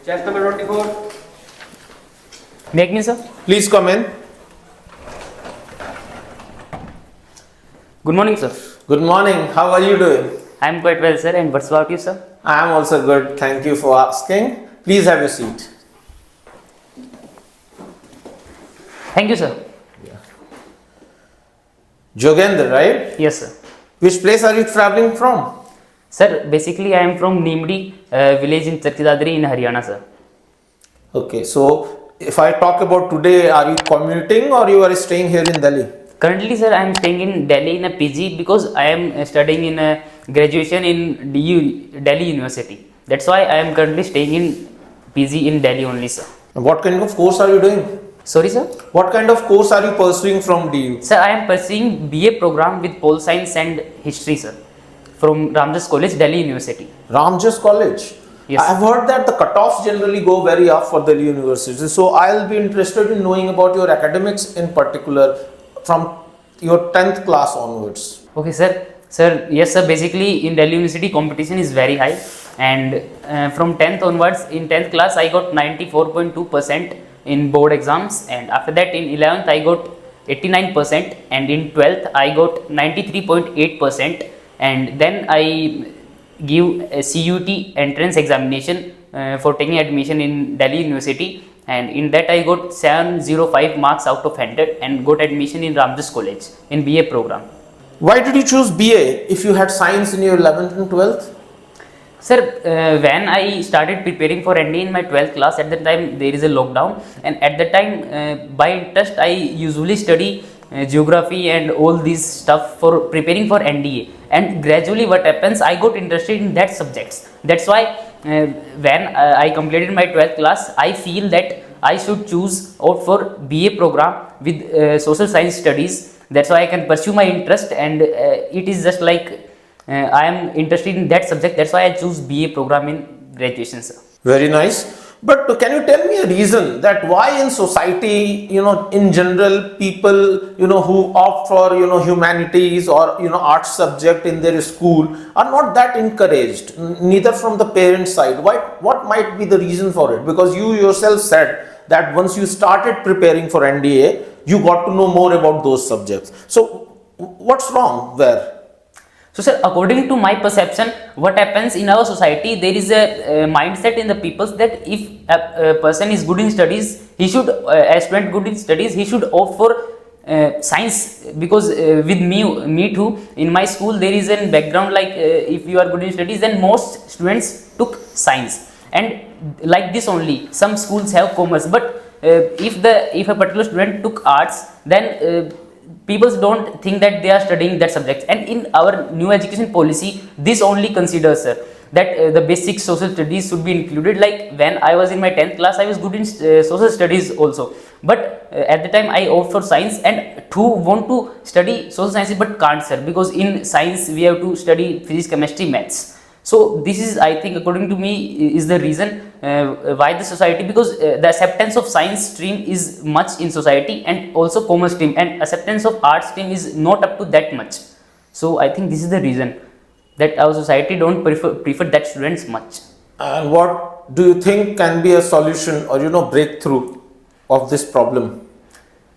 Chest number 24. Make me, sir. Please come in. Good morning, sir. Good morning. How are you doing? I am quite well, sir. And what's about you, sir? I am also good. Thank you for asking. Please have a seat. Thank you, sir. Jogendra, right? Yes, sir. Which place are you traveling from? Sir, basically, I am from Nimdi village in Chakidadri in Haryana, sir. Okay, so if I talk about today, are you commuting or you are staying here in Delhi? Currently, sir, I am staying in Delhi in a PG because I am studying in a graduation in Delhi University. That's why I am currently staying in PG in Delhi only, sir. And what kind of course are you doing? Sorry, sir? What kind of course are you pursuing from DU? Sir, I am pursuing BA program with Pole Science and History, sir, from Ramjas College, Delhi University. Ramjas College? Yes. I have heard that the cutoffs generally go very up for Delhi University. So I'll be interested in knowing about your academics in particular from your 10th class onwards. Okay, sir. Sir, yes, sir. Basically, in Delhi University, competition is very high, and from 10th onwards, in 10th class, I got 94.2% in board exams, and after that, in 11th, I got 89%, and in 12th, I got 93.8%, and then I give a CUT entrance examination for taking admission in Delhi University, and in that I got 705 marks out of 100 and got admission in Ramjas College in BA program. Why did you choose BA if you had science in your 11th and 12th? Sir, when I started preparing for NDA in my 12th class, at that time there is a lockdown, and at that time by interest I usually study geography and all these stuff for preparing for NDA, and gradually what happens, I got interested in that subjects. That's why when I completed my 12th class, I feel that I should choose out for BA program with social science studies. That's why I can pursue my interest, and it is just like I am interested in that subject. That's why I choose BA program in graduation, sir. Very nice. But can you tell me a reason that why in society, in general, people, who opt for, humanities or, arts subject in their school are not that encouraged, neither from the parent side. What might be the reason for it? Because you yourself said that once you started preparing for NDA, you got to know more about those subjects. So what's wrong there? So, sir, according to my perception, what happens in our society, there is a mindset in the people that if a person is good in studies, he should, a student good in studies, he should opt for science. Because with me too, in my school there is a background like if you are good in studies, then most students took science. And like this only, some schools have commerce, but if a particular student took arts, then people don't think that they are studying that subject. And in our new education policy, this only considers, sir, that the basic social studies should be included. Like when I was in my 10th class, I was good in social studies also, but at the time I opt for science, and who want to study social sciences but can't, sir, because in science we have to study physics, chemistry, maths. So this is, I think, according to me, is the reason why the society, because the acceptance of science stream is much in society, and also commerce stream, and acceptance of art stream is not up to that much. So I think this is the reason that our society don't prefer that students much. And what do you think can be a solution or breakthrough of this problem?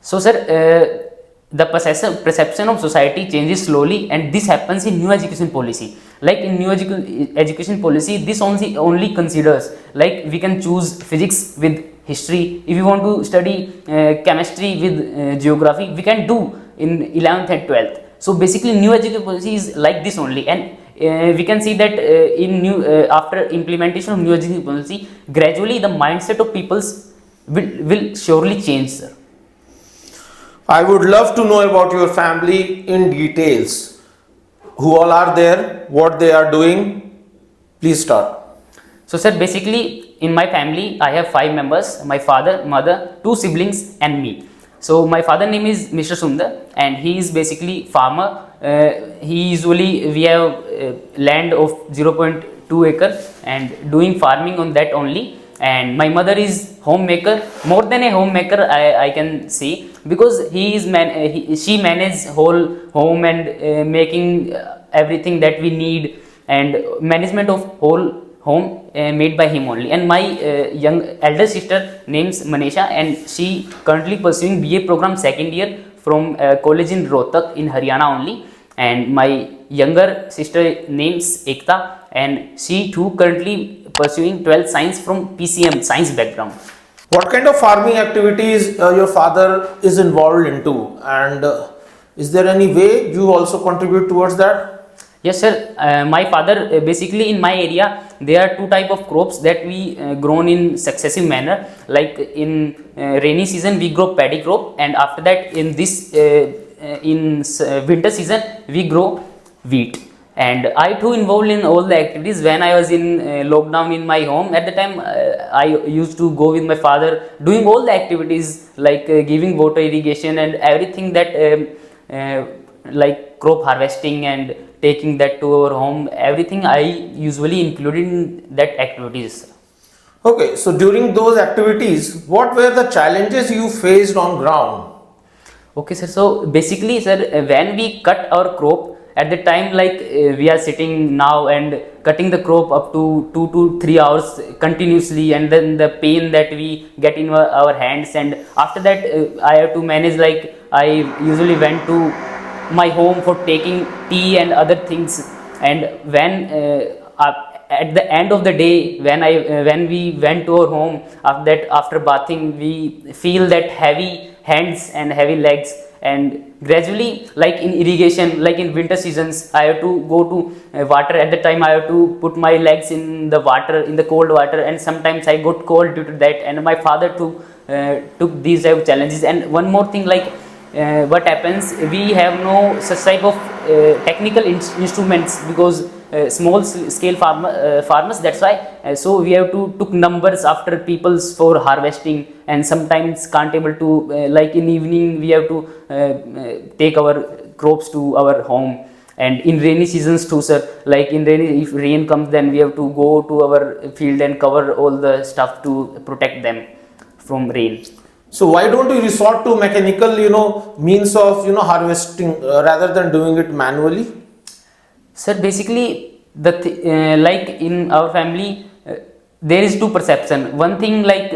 So, sir, the perception of society changes slowly, and this happens in new education policy. Like in new education policy, this only considers, like we can choose physics with history. If you want to study chemistry with geography, we can do in 11th and 12th. So basically new education policy is like this only, and we can see that after implementation of new education policy, gradually the mindset of peoples will surely change, sir. I would love to know about your family in details. Who all are there? What they are doing? Please start. So, sir, basically in my family, I have 5 members: my father, mother, 2 siblings, and me. So, my father name is Mr. Sundar, and he is basically farmer. We have land of 0.2 acre and doing farming on that only. And my mother is homemaker, more than a homemaker, I can say, because she manages whole home and making everything that we need, and management of whole home made by him only. And my young elder sister names Manisha, and she currently pursuing BA program second year from college in Rohtak in Haryana only. And my younger sister names Ekta, and she too currently pursuing 12th science from PCM science background. What kind of farming activities your father is involved into, and is there any way you also contribute towards that? Yes, sir. My father basically in my area there are two type of crops that we grown in successive manner. Like in rainy season we grow paddy crop, and after that in this winter season we grow wheat. And I too involved in all the activities. When I was in lockdown in my home, at the time I used to go with my father doing all the activities like giving water irrigation and everything that like crop harvesting and taking that to our home. Everything I usually included in that activities. Okay, so during those activities, what were the challenges you faced on ground? Okay, sir. So basically, sir, when we cut our crop, at the time like we are sitting now and cutting the crop up to 2 to 3 hours continuously, and then the pain that we get in our hands, and after that I have to manage. Like I usually went to my home for taking tea and other things, and when at the end of the day when we went to our home, after that, after bathing, we feel that heavy hands and heavy legs. And gradually, like in irrigation, like in winter seasons, I have to go to water. At the time I have to put my legs in the water, in the cold water, and sometimes I got cold due to that. And my father too took these type of challenges. And one more thing, like what happens, we have no such type of technical instruments, because small scale farmers, that's why so we have to took numbers after people's for harvesting, and sometimes can't able to like in evening we have to take our crops to our home. And in rainy seasons too, sir, like in rainy, if rain comes, then we have to go to our field and cover all the stuff to protect them from rain. So why don't you resort to mechanical, means of, harvesting rather than doing it manually? Sir, basically like in our family there is two perception. One thing, like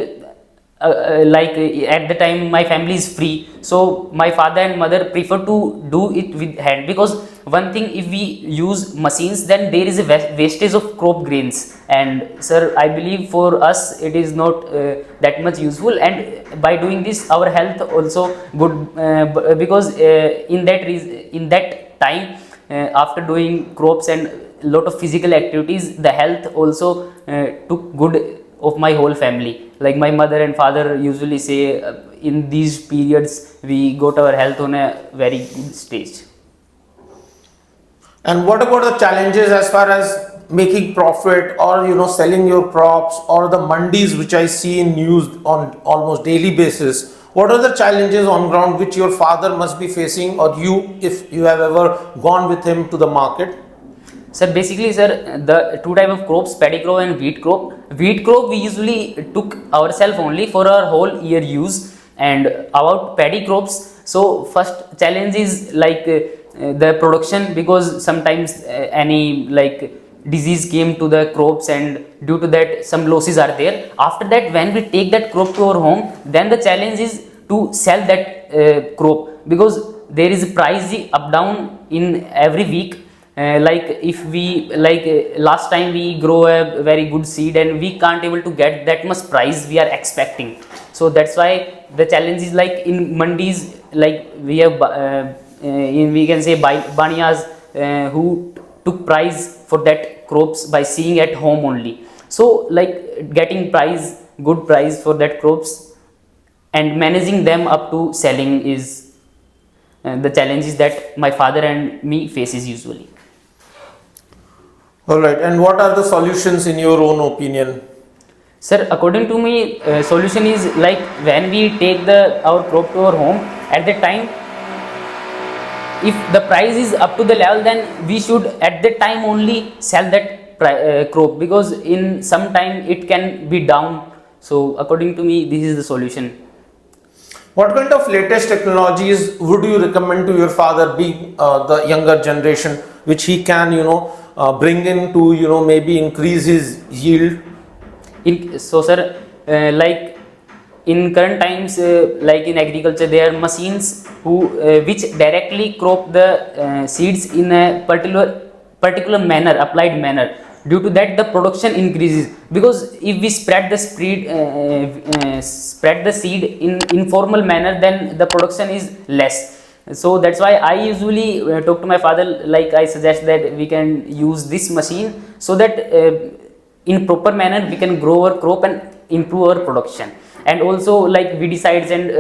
at the time my family is free, so my father and mother prefer to do it with hand, because one thing, if we use machines, then there is a wastage of crop grains. And sir, I believe for us it is not that much useful, and by doing this our health also good, because in that time after doing crops and lot of physical activities, the health also took good of my whole family. Like my mother and father usually say in these periods we got our health on a very good stage. And what about the challenges as far as making profit, or selling your crops, or the mandis which I see in news on almost daily basis? What are the challenges on ground which your father must be facing, or you, if you have ever gone with him to the market? Sir, basically, sir, the two type of crops, paddy crop and wheat crop. Wheat crop we usually took ourselves only for our whole year use. And about paddy crops, so first challenge is like the production, because sometimes any like disease came to the crops, and due to that some losses are there. After that, when we take that crop to our home, then the challenge is to sell that crop, because there is a price up down in every week. Like if we last time we grow a very good seed and we can't able to get that much price we are expecting. So that's why the challenge is like in mandis, like we have we can say baniyas who took price for that crops by seeing at home only. So like getting price, good price for that crops and managing them up to selling is the challenges that my father and me faces usually. All right, and what are the solutions in your own opinion? Sir, according to me, solution is like when we take our crop to our home, at the time, if the price is up to the level, then we should at the time only sell that crop, because in some time it can be down. So according to me, this is the solution. What kind of latest technologies would you recommend to your father, being the younger generation, which he can, bring in to, maybe increase his yield? So sir, like in current times, like in agriculture, there are machines which directly crop the seeds in a particular manner, applied manner. Due to that, the production increases, because if we spread the seed in informal manner, then the production is less. So that's why I usually talk to my father, like I suggest that we can use this machine, so that in proper manner we can grow our crop and improve our production. And also, like weedicides and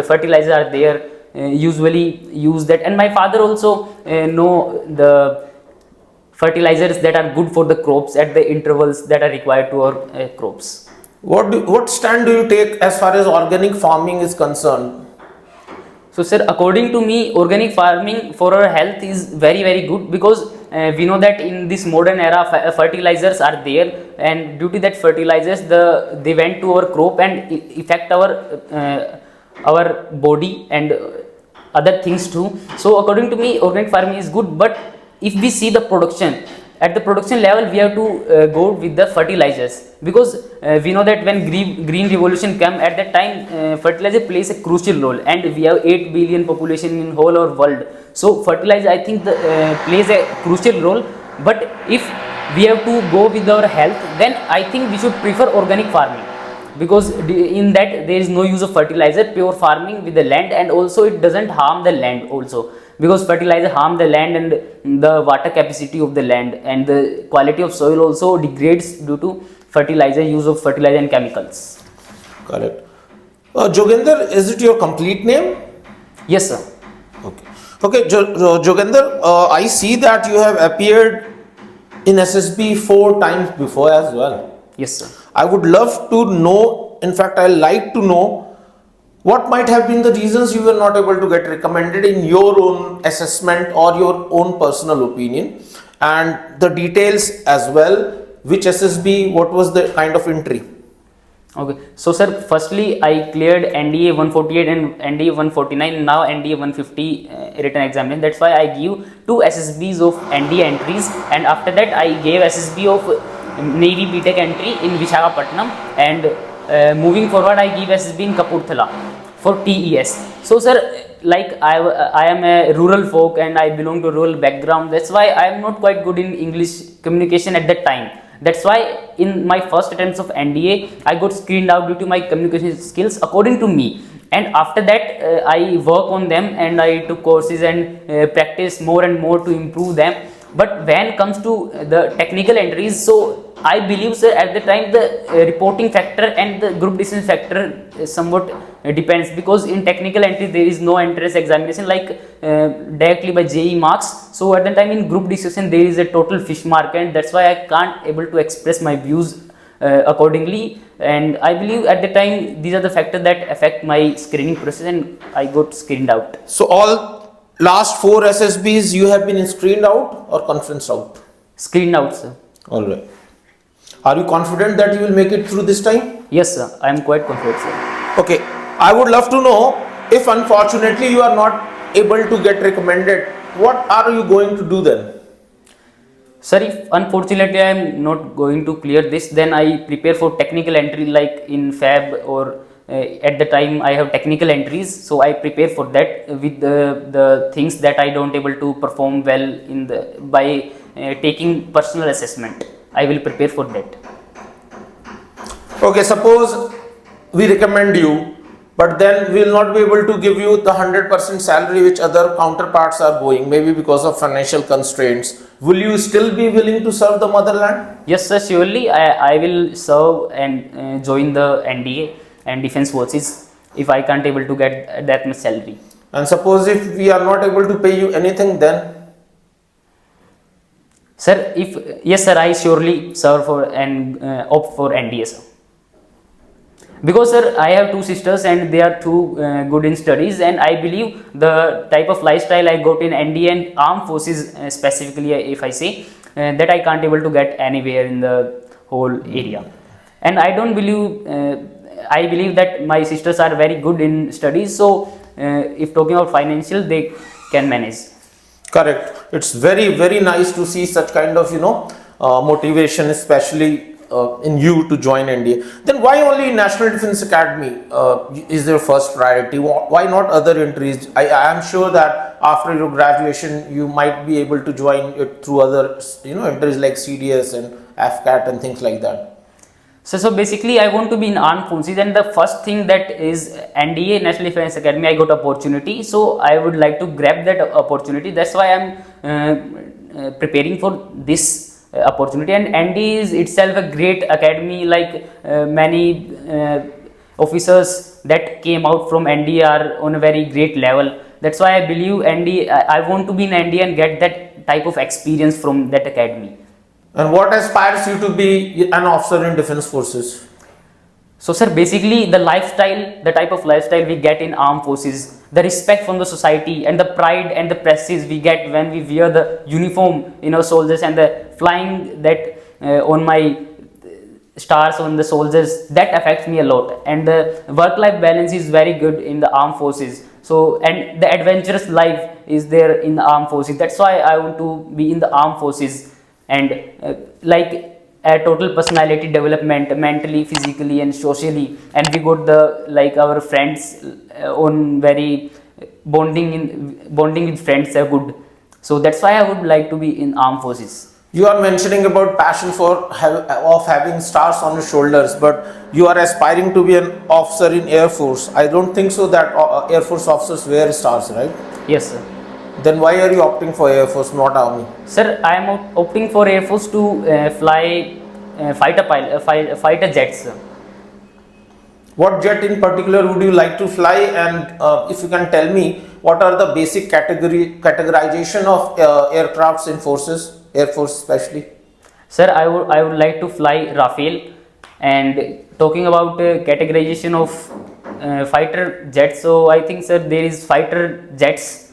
fertilizers are there, usually use that. And my father also know the fertilizers that are good for the crops at the intervals that are required to our crops. What stand do you take as far as organic farming is concerned? So sir, according to me, organic farming for our health is very good, because we know that in this modern era fertilizers are there, and due to that fertilizers they went to our crop and affect our body and other things too. So according to me, organic farming is good. But if we see the production, at the production level we have to go with the fertilizers, because we know that when green revolution came, at that time fertilizer plays a crucial role, and we have 8 billion population in whole our world. So fertilizer, I think, plays a crucial role. But if we have to go with our health, then I think we should prefer organic farming, because in that there is no use of fertilizer, pure farming with the land, and also it doesn't harm the land also, because fertilizer harm the land and the water capacity of the land, and the quality of soil also degrades due to use of fertilizer and chemicals. Correct. Jogender, is it your complete name? Yes sir. Okay, Jogender, I see that you have appeared in SSB 4 times before as well. Yes sir. I would love to know, in fact I like to know, what might have been the reasons you were not able to get recommended in your own assessment or your own personal opinion, and the details as well, which SSB, what was the kind of entry? Okay, so sir, firstly I cleared NDA 148 and NDA 149, now NDA 150 written examination. That's why I give 2 SSBs of NDA entries, and after that I gave SSB of Navy BTech entry in Visakhapatnam, and moving forward I give SSB in Kapurthala for TES. So sir, like I am a rural folk and I belong to rural background. That's why I am not quite good in English communication at that time. That's why in my first attempts of NDA I got screened out due to my communication skills, according to me. And after that I work on them, and I took courses and practice more and more to improve them. But when it comes to the technical entries, so I believe, sir, at the time the reporting factor and the group decision factor somewhat depends, because in technical entries there is no entrance examination like directly by JE marks. So at the time in group decision there is a total fish mark, and that's why I can't able to express my views accordingly. And I believe at the time these are the factors that affect my screening process, and I got screened out. So all last 4 SSBs you have been screened out or conferenced out? Screened out, sir. All right. Are you confident that you will make it through this time? Yes, sir. I am quite confident, sir. Okay. I would love to know, if unfortunately you are not able to get recommended, what are you going to do then? Sir, if unfortunately I am not going to clear this, then I prepare for technical entry like in FAB, or at the time I have technical entries, so I prepare for that with the things that I don't able to perform well in by taking personal assessment. I will prepare for that. Okay, suppose we recommend you, but then we will not be able to give you the 100% salary which other counterparts are going, maybe because of financial constraints. Will you still be willing to serve the motherland? Yes sir, surely I will serve and join the NDA and defense forces if I can't able to get that much salary. And suppose if we are not able to pay you anything, then? Sir, yes sir, I surely serve for and opt for NDA, sir. Because sir, I have 2 sisters and they are too good in studies, and I believe the type of lifestyle I got in NDA and armed forces specifically, if I say, that I can't able to get anywhere in the whole area. And I don't believe, I believe that my sisters are very good in studies, so if talking about financial, they can manage. Correct. It's very, very nice to see such kind of, motivation, especially in you to join NDA. Then why only National Defense Academy is their first priority? Why not other entries? I am sure that after your graduation, you might be able to join it through other, entries like CDS and FCAT and things like that. So basically I want to be in armed forces, and the first thing that is NDA, National Defense Academy, I got opportunity, so I would like to grab that opportunity. That's why I'm preparing for this opportunity. And NDA is itself a great academy, like many officers that came out from NDA are on a very great level. That's why I believe NDA, I want to be in NDA and get that type of experience from that academy. And what aspires you to be an officer in defense forces? So sir, basically the lifestyle, the type of lifestyle we get in armed forces, the respect from the society and the pride and the prestige we get when we wear the uniform, soldiers, and the flying that on my stars on the soldiers, that affects me a lot. And the work-life balance is very good in the armed forces. So, and the adventurous life is there in the armed forces. That's why I want to be in the armed forces. And like a total personality development, mentally, physically and socially, and we got the like our friends on very bonding with friends are good. So that's why I would like to be in armed forces. You are mentioning about passion of having stars on your shoulders, but you are aspiring to be an officer in Air Force. I don't think so that Air Force officers wear stars, right? Yes, sir. Then why are you opting for Air Force, not Army? Sir, I am opting for Air Force to fly fighter jets. Sir. What jet in particular would you like to fly? And if you can tell me, what are the basic categorization of aircrafts in forces, Air Force especially? Sir, I would like to fly Rafale. And talking about categorization of fighter jets, so I think, sir, there is fighter jets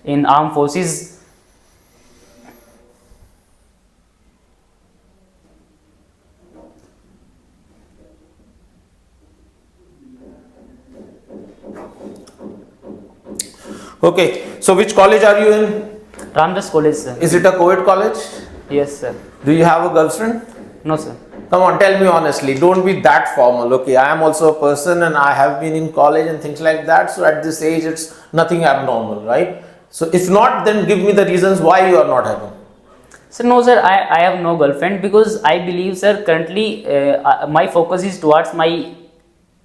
in armed forces. Okay, so which college are you in? Ramdas College, sir. Is it a co-ed college? Yes, sir. Do you have a girlfriend? No, sir. Come on, tell me honestly. Don't be that formal. Okay, I am also a person and I have been in college and things like that. So at this age, it's nothing abnormal, right? So if not, then give me the reasons why you are not having. Sir, no, sir. I have no girlfriend because I believe, sir, currently my focus is towards my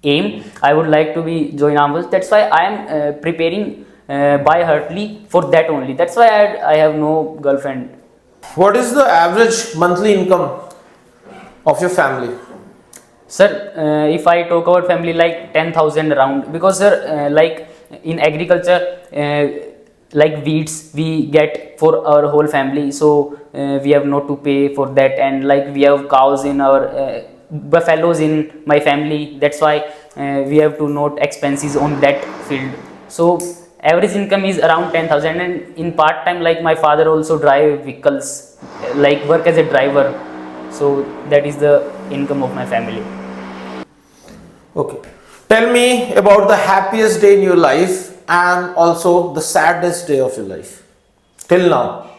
aim. I would like to be join armed forces. That's why I am preparing by heartily for that only. That's why I have no girlfriend. What is the average monthly income of your family? Sir, if I talk about family, like 10,000 around, because sir, like in agriculture, like weeds we get for our whole family, so we have not to pay for that, and like we have cows in our buffaloes in my family. That's why we have to note expenses on that field. So average income is around 10,000, and in part time, like my father also drive vehicles, like work as a driver. So that is the income of my family. Okay. Tell me about the happiest day in your life and also the saddest day of your life till now.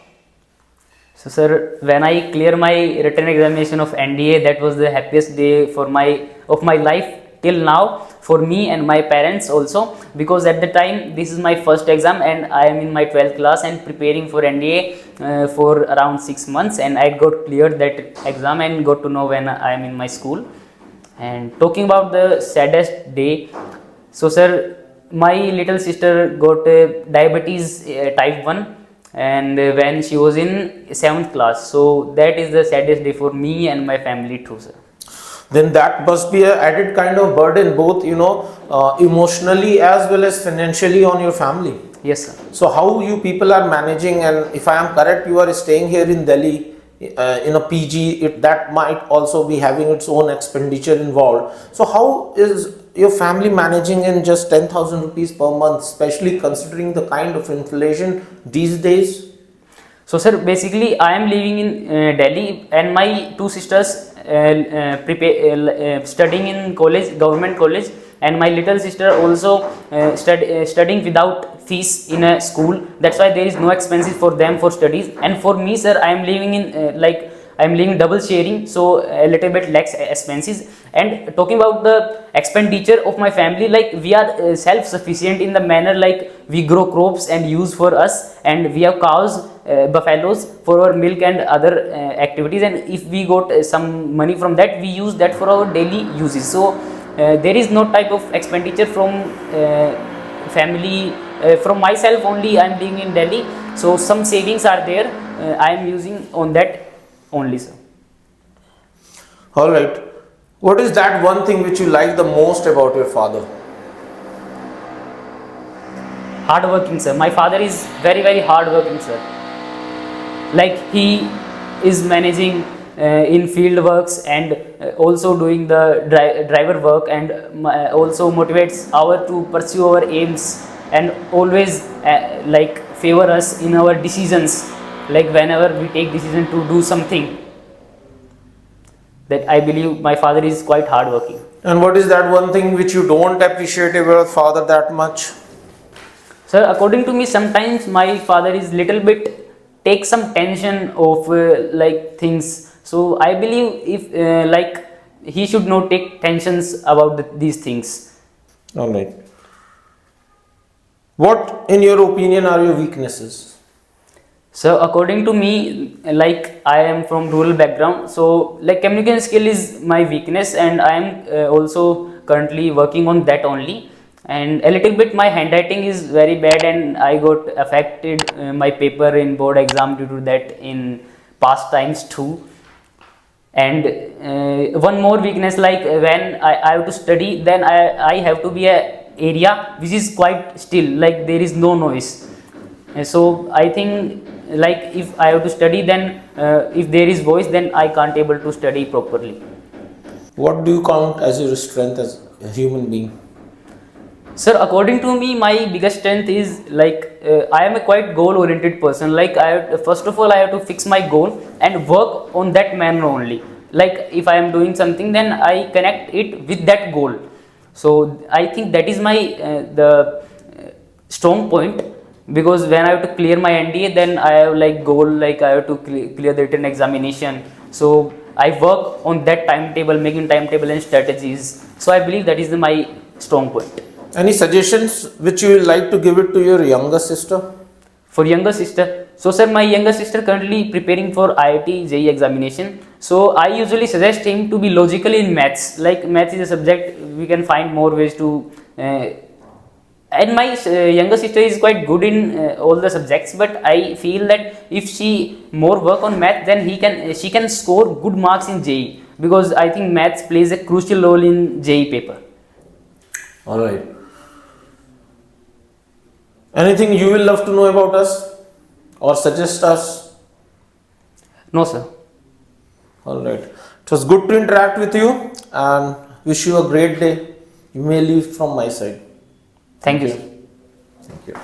So sir, when I clear my written examination of NDA, that was the happiest day of my life till now, for me and my parents also, because at the time this is my first exam and I am in my 12th class and preparing for NDA for around 6 months, and I got cleared that exam and got to know when I am in my school. And talking about the saddest day, so sir, my little sister got diabetes type 1, and when she was in 7th class, so that is the saddest day for me and my family too, sir. Then that must be a added kind of burden, both emotionally as well as financially on your family. Yes, sir. So how you people are managing, and if I am correct, you are staying here in Delhi in a PG, that might also be having its own expenditure involved. So how is your family managing in just 10,000 rupees per month, especially considering the kind of inflation these days? So sir, basically I am living in Delhi, and my two sisters studying in college, government college, and my little sister also studying without fees in a school. That's why there is no expenses for them for studies. And for me, sir, I am living in I am living double sharing, so a little bit less expenses. And talking about the expenditure of my family, like we are self-sufficient in the manner like we grow crops and use for us, and we have cows, buffaloes for our milk and other activities. And if we got some money from that, we use that for our daily uses. So there is no type of expenditure from family. From myself only, I am living in Delhi, so some savings are there. I am using on that only, sir. All right. What is that one thing which you like the most about your father? Hardworking, sir. My father is very hardworking, sir. Like he is managing in field works and also doing the driver work, and also motivates our to pursue our aims, and always like favor us in our decisions, like whenever we take decision to do something. That I believe my father is quite hardworking. And what is that one thing which you don't appreciate in your father that much? Sir, according to me, sometimes my father is little bit take some tension of like things. So I believe if like he should not take tensions about these things. All right. What, in your opinion, are your weaknesses? So according to me, like I am from rural background, so like communication skill is my weakness, and I am also currently working on that only. And a little bit my handwriting is very bad, and I got affected my paper in board exam due to that in past times too. And one more weakness, like when I have to study, then I have to be a area which is quite still, like there is no noise. So I think like if I have to study, then if there is voice, then I can't able to study properly. What do you count as your strength as a human being? Sir, according to me, my biggest strength is like I am a quite goal oriented person. Like first of all I have to fix my goal and work on that manner only. Like if I am doing something, then I connect it with that goal. So I think that is my the strong point, because when I have to clear my NDA, then I have like goal, like I have to clear the written examination. So I work on that timetable, making timetable and strategies. So I believe that is my strong point. Any suggestions which you will like to give it to your younger sister? For younger sister, so sir, my younger sister currently preparing for IIT JEE examination. So I usually suggest him to be logical in maths. Like maths is a subject we can find more ways to. And my younger sister is quite good in all the subjects, but I feel that if she more work on math, then she can score good marks in JEE, because I think maths plays a crucial role in JEE paper. All right. Anything you will love to know about us or suggest us? No, sir. All right. It was good to interact with you, and wish you a great day. You may leave from my side. Thank you. Thank you.